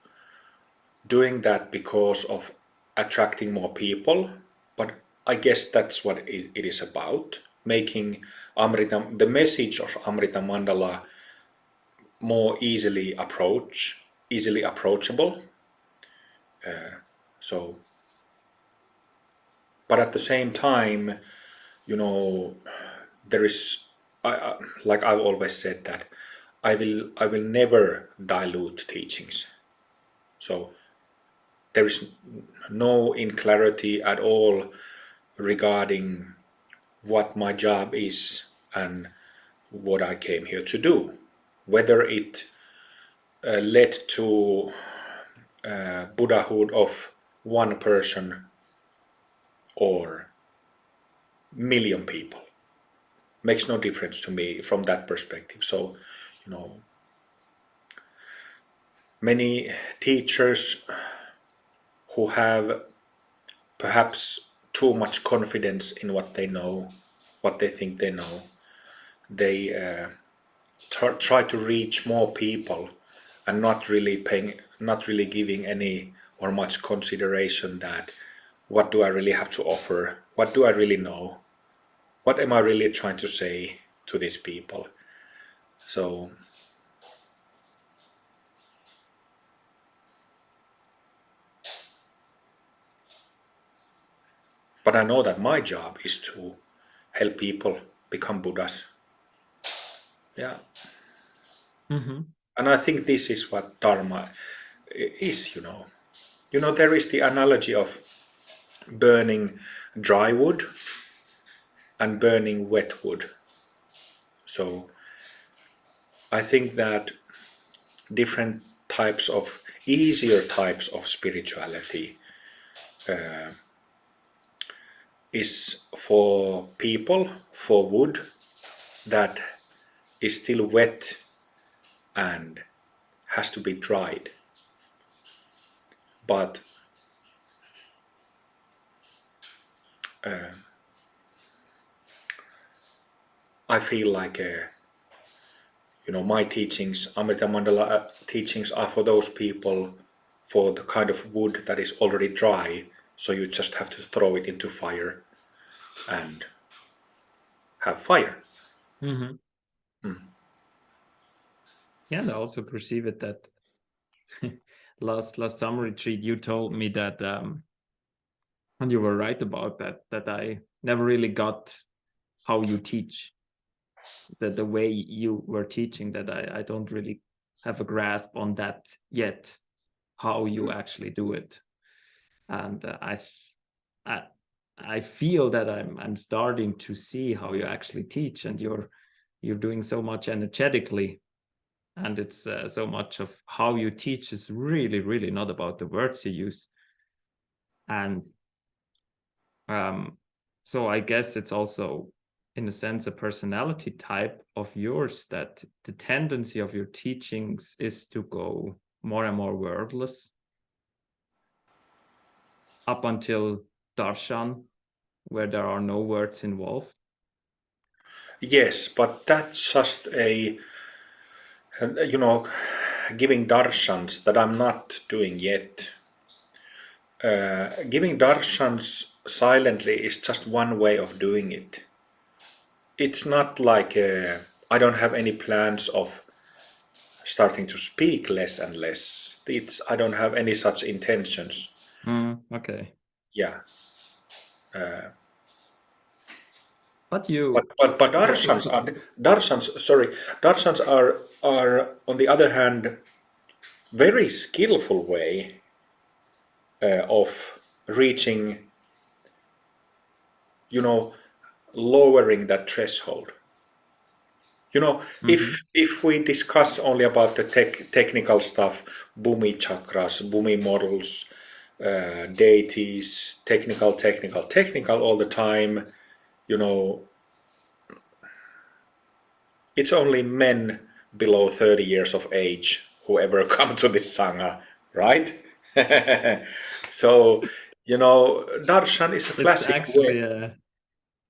[SPEAKER 1] doing that because of attracting more people, but I guess that's what it is about, making the message of Amrita Mandala more easily approachable. So but at the same time, you know, there is, like I've always said that I will never dilute teachings. So there is no clarity at all regarding what my job is and what I came here to do. Whether it led to Buddhahood of one person or million people makes no difference to me from that perspective. So, many teachers who have perhaps too much confidence in what they know, what they think they know, they try to reach more people and not really giving any or much consideration that what do I really have to offer, what do I really know, what am I really trying to say to these people. So but I know that my job is to help people become Buddhas. Yeah. And I think this is what Dharma is. There is the analogy of burning dry wood and burning wet wood. So I think that different easier types of spirituality is for people, for wood that is still wet and has to be dried. But I feel like my teachings, Amrita Mandala teachings, are for those people, for the kind of wood that is already dry, so you just have to throw it into fire and have fire.
[SPEAKER 2] Yeah, and I also perceive it that last summer retreat you told me that and you were right about that I never really got how you teach, that the way you were teaching, that I don't really have a grasp on that yet, how you actually do it. And I feel that I'm starting to see how you actually teach, and you're doing so much energetically, and it's so much of how you teach is really, really not about the words you use. And so I guess it's also, in a sense, a personality type of yours, that the tendency of your teachings is to go more and more wordless up until darshan, where there are no words involved.
[SPEAKER 1] Yes, but that's just giving darshans that I'm not doing yet. Giving darshans silently is just one way of doing it. It's not like I don't have any plans of starting to speak less and less. I don't have any such intentions.
[SPEAKER 2] Okay.
[SPEAKER 1] Yeah.
[SPEAKER 2] But you.
[SPEAKER 1] But darshans are on the other hand very skillful way of reaching, lowering that threshold. If we discuss only about the technical stuff, Bhumi chakras, Bhumi models, deities, technical all the time, it's only men below 30 years of age who ever come to this sangha, right? So, darshan is a classic
[SPEAKER 2] actually
[SPEAKER 1] way.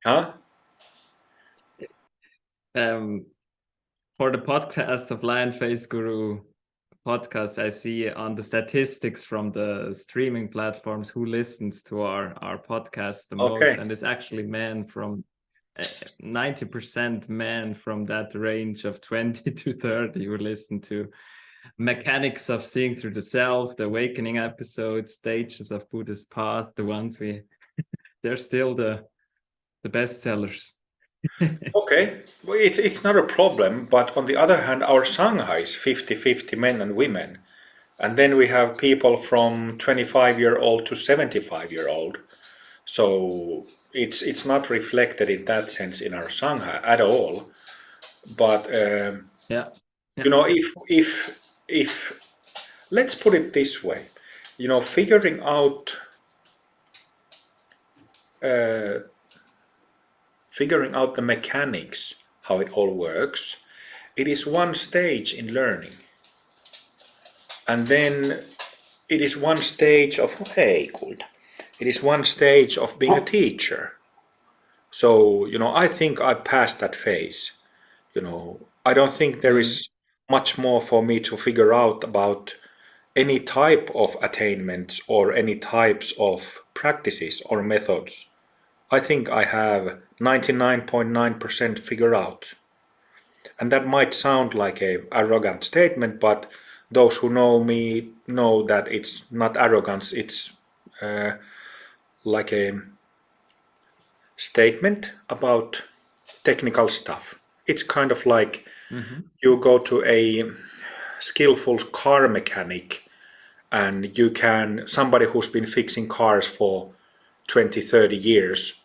[SPEAKER 1] Huh?
[SPEAKER 2] For the podcast of Lion Face Guru podcast, I see on the statistics from the streaming platforms who listens to our podcast the most, and it's actually men from 90% men from that range of 20 to 30 who listen to Mechanics of Seeing Through the Self, the Awakening episodes, Stages of Buddha's Path, the ones we they're still the best sellers.
[SPEAKER 1] Okay, well, it's not a problem, but on the other hand, our Sangha is 50-50 men and women. And then we have people from 25-year-old to 75-year-old. So it's not reflected in that sense in our Sangha at all. But
[SPEAKER 2] Yeah.
[SPEAKER 1] you know, if let's put it this way, you know, uh, figuring out the mechanics, how it all works, it is one stage in learning. And then it is one stage of, hey, good. It is one stage of being a teacher. So, you know, I think I passed that phase. You know, I don't think there is much more for me to figure out about any type of attainments or any types of practices or methods. I think I have 99.9% figured out. And that might sound like a arrogant statement, but those who know me know that it's not arrogance, it's uh, like a statement about technical stuff. It's kind of like you go to a skillful car mechanic and you can, somebody who's been fixing cars for 20-30 years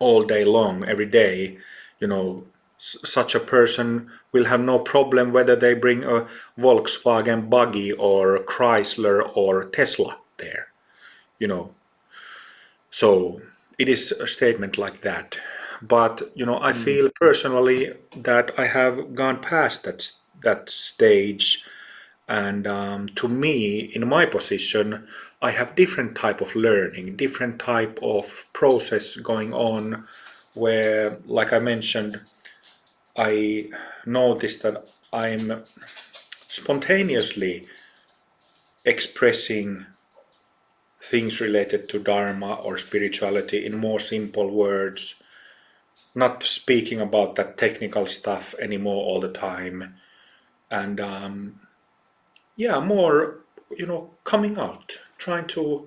[SPEAKER 1] all day long, every day, you know, such a person will have no problem whether they bring a Volkswagen buggy or Chrysler or Tesla there, you know. So it is a statement like that. But, you know, I feel personally that I have gone past that stage. And to me, in my position, I have different type of learning, different type of process going on where, like I mentioned, I noticed that I'm spontaneously expressing things related to Dharma or spirituality in more simple words, not speaking about that technical stuff anymore all the time. And yeah, more, you know, coming out, trying to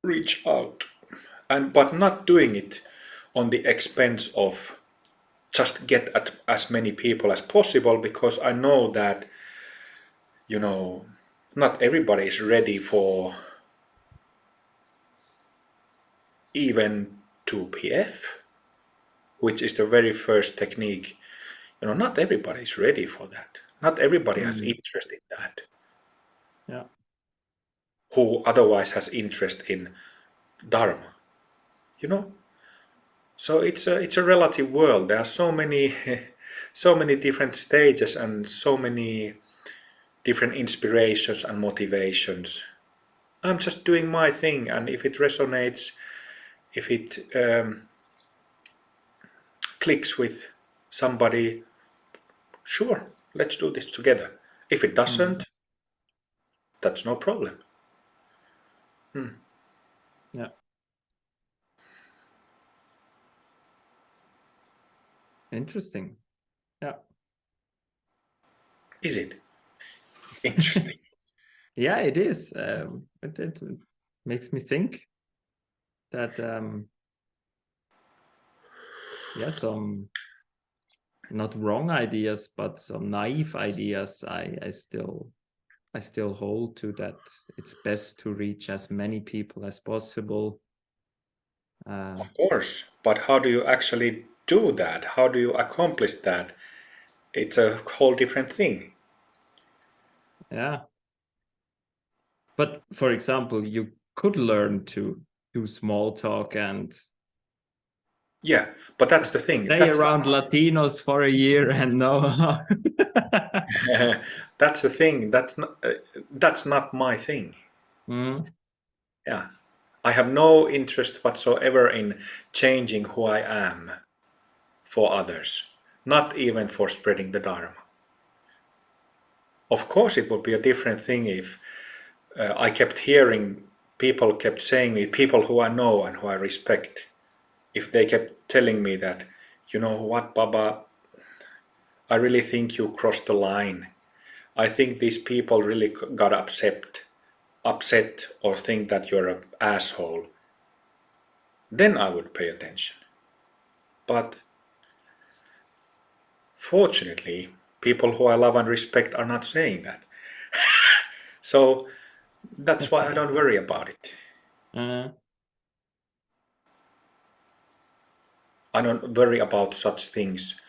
[SPEAKER 1] reach out, and but not doing it on the expense of just get at as many people as possible, because I know that, you know, not everybody is ready for even 2PF, which is the very first technique. You know, not everybody is ready for that. Not everybody has interest in that.
[SPEAKER 2] Yeah.
[SPEAKER 1] Who otherwise has interest in Dharma, you know? So it's a relative world. There are so many so many different stages and so many different inspirations and motivations. I'm just doing my thing, and if it resonates, if it clicks with somebody, sure, let's do this together. If it doesn't, that's no problem.
[SPEAKER 2] Yeah. Interesting. Yeah.
[SPEAKER 1] Is it? Interesting.
[SPEAKER 2] Yeah, it is. It makes me think that yeah, some not wrong ideas, but some naive ideas. I still hold to that. It's best to reach as many people as possible.
[SPEAKER 1] Of course, but how do you actually do that? How do you accomplish that? It's a whole different thing.
[SPEAKER 2] Yeah. But for example, you could learn to do small talk and
[SPEAKER 1] Yeah, but that's the thing.
[SPEAKER 2] stay around Latinos for a year and know.
[SPEAKER 1] That's the thing. That's not my thing.
[SPEAKER 2] Mm,
[SPEAKER 1] Yeah, I have no interest whatsoever in changing who I am for others, not even for spreading the Dharma. Of course, it would be a different thing if I kept hearing people kept saying me, people who I know and who I respect, if they kept telling me that, you know what, Baba, I really think you crossed the line. I think these people really got upset or think that you're an asshole. then I would pay attention. But fortunately, people who I love and respect are not saying that. So that's why I don't worry about it.
[SPEAKER 2] Uh,
[SPEAKER 1] I don't worry about such things,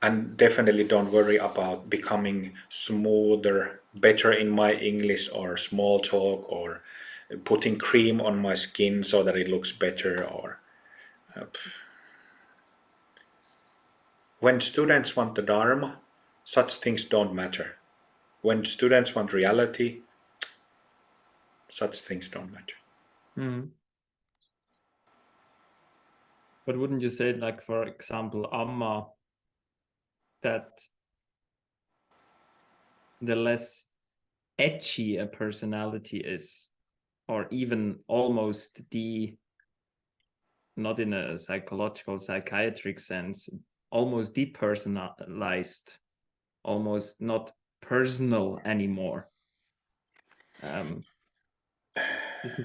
[SPEAKER 1] and definitely don't worry about becoming smoother, better in my English or small talk, or putting cream on my skin so that it looks better. Or when students want the Dharma, such things don't matter. When students want reality, such things don't matter.
[SPEAKER 2] mm. But wouldn't you say, like, for example, Amma, that the less edgy a personality is, or even almost not in a psychological, psychiatric sense, almost depersonalized, almost not personal anymore? Isn't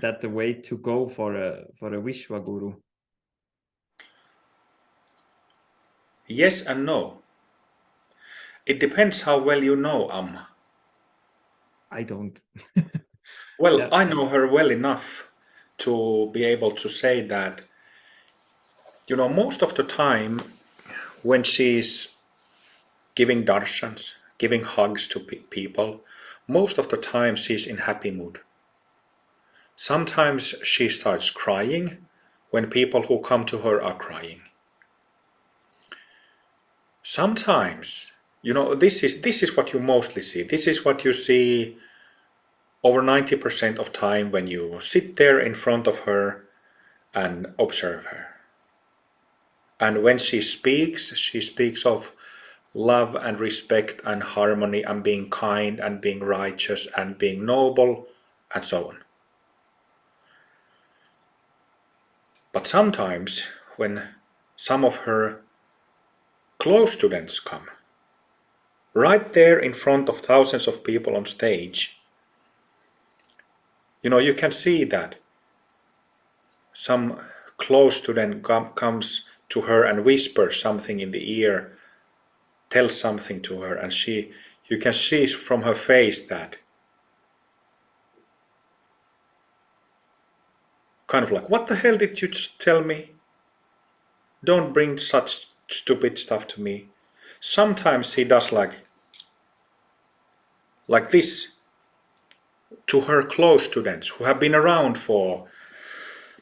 [SPEAKER 2] that the way to go for a Vishwaguru?
[SPEAKER 1] Yes and no. It depends how well you know Amma.
[SPEAKER 2] I don't.
[SPEAKER 1] Well,
[SPEAKER 2] Yeah.
[SPEAKER 1] I know her well enough to be able to say that, most of the time when she's giving darshans, giving hugs to people, most of the time she's in happy mood. Sometimes she starts crying when people who come to her are crying. Sometimes, this is what you mostly see. This is what you see over 90% of time when you sit there in front of her and observe her. And when she speaks of love and respect and harmony and being kind and being righteous and being noble and so on. But sometimes when some of her close students come, right there in front of thousands of people on stage, you can see that some close student comes to her and whispers something in the ear, tells something to her, and you can see from her face that kind of like, what the hell did you just tell me? Don't bring such stupid stuff to me. Sometimes he does like this to her close students who have been around for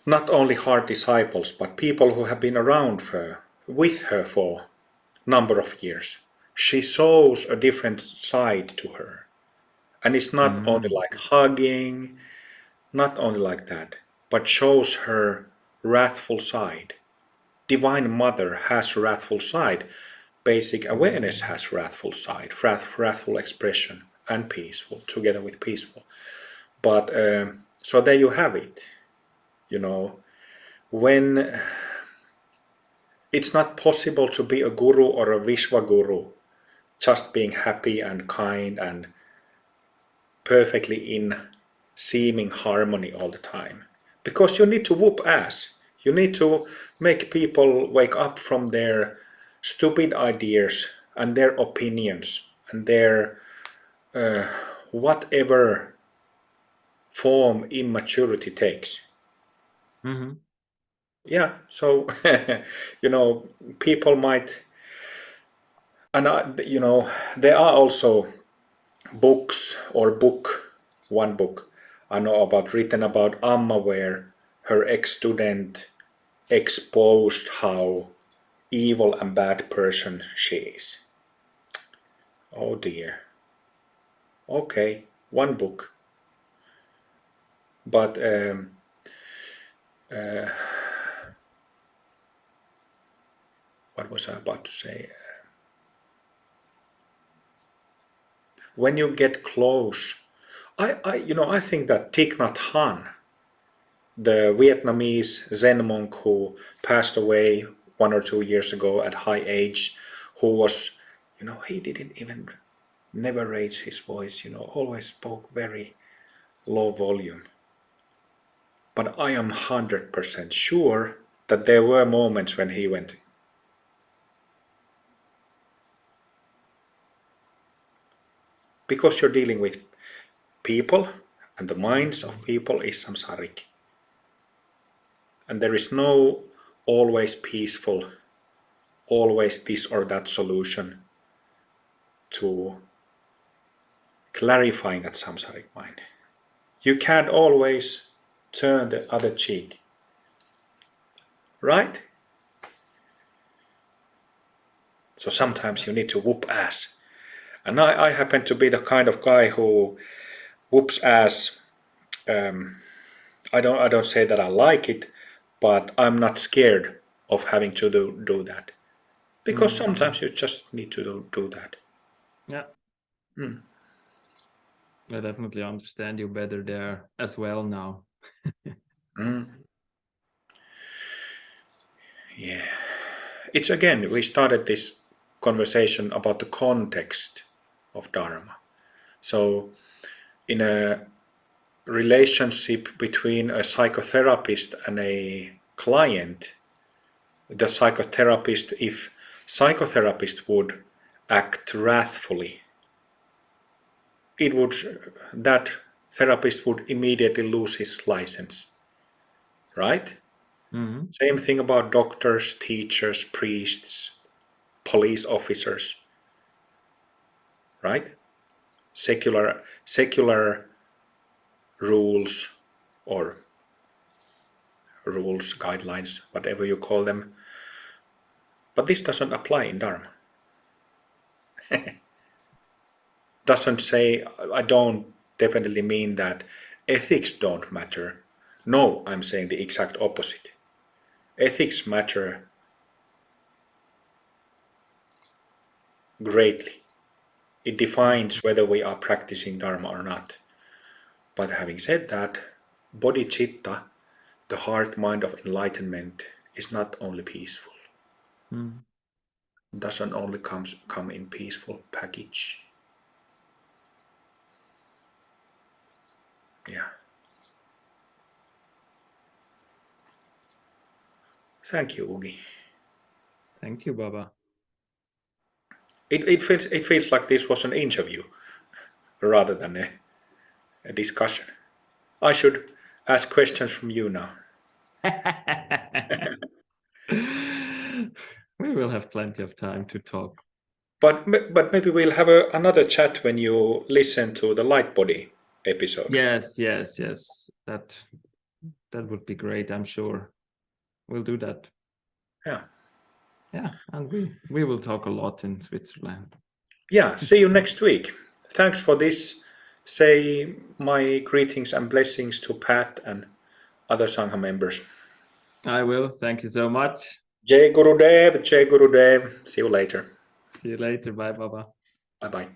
[SPEAKER 1] not only hard disciples, but people who have been around with her for a number of years. She shows a different side to her. And it's not only like hugging, not only like that, but shows her wrathful side. Divine Mother has wrathful side. Basic awareness has wrathful side, wrathful expression, and peaceful, together with peaceful. But so there you have it. When it's not possible to be a guru or a Vishwaguru, just being happy and kind and perfectly in seeming harmony all the time. Because you need to whoop ass. You need to make people wake up from their stupid ideas and their opinions and their whatever form immaturity takes.
[SPEAKER 2] Mm-hmm.
[SPEAKER 1] Yeah, so people might, and there are also books or one book I know about written about Amma where her ex-student exposed how evil and bad person she is. Oh dear. Okay, one book. But what was I about to say? When you get close, I think that Thich Nhat Hanh, the Vietnamese Zen monk who passed away 1 or 2 years ago at high age, who was, he didn't even never raise his voice, always spoke very low volume. But I am 100% sure that there were moments when he went, because you're dealing with people and the minds of people is samsaric. And there is no always peaceful, always this or that solution to clarifying that samsaric mind. You can't always turn the other cheek, right? So sometimes you need to whoop ass. And I happen to be the kind of guy who whoops ass. I don't say that I like it, but I'm not scared of having to do that. Because sometimes you just need to do that.
[SPEAKER 2] Yeah.
[SPEAKER 1] Mm.
[SPEAKER 2] I definitely understand you better there as well now.
[SPEAKER 1] Yeah. It's again, we started this conversation about the context of Dharma. So in a relationship between a psychotherapist and a client, the psychotherapist, if psychotherapist would act wrathfully, that therapist would immediately lose his license, right? Same thing about doctors, teachers, priests, police officers, right? Secular rules or rules, guidelines, whatever you call them. But this doesn't apply in Dharma. Doesn't say, I don't definitely mean that ethics don't matter. No, I'm saying the exact opposite. Ethics matter greatly. It defines whether we are practicing Dharma or not. But having said that, bodhicitta, the heart mind of enlightenment, is not only peaceful. Doesn't only come in peaceful package. Yeah. Thank you, Ugi.
[SPEAKER 2] Thank you, Baba.
[SPEAKER 1] It feels like this was an interview rather than a discussion. I should ask questions from you now.
[SPEAKER 2] We will have plenty of time to talk.
[SPEAKER 1] But maybe we'll have another chat when you listen to the Light Body episode.
[SPEAKER 2] Yes. That would be great, I'm sure. We'll do that.
[SPEAKER 1] Yeah.
[SPEAKER 2] Yeah, and we will talk a lot in Switzerland.
[SPEAKER 1] Yeah, see you next week. Thanks for this. Say my greetings and blessings to Pat and other Sangha members.
[SPEAKER 2] I will. Thank you so much.
[SPEAKER 1] Jai Gurudev, Jai Gurudev. See you later.
[SPEAKER 2] See you later. Bye, Baba.
[SPEAKER 1] Bye bye.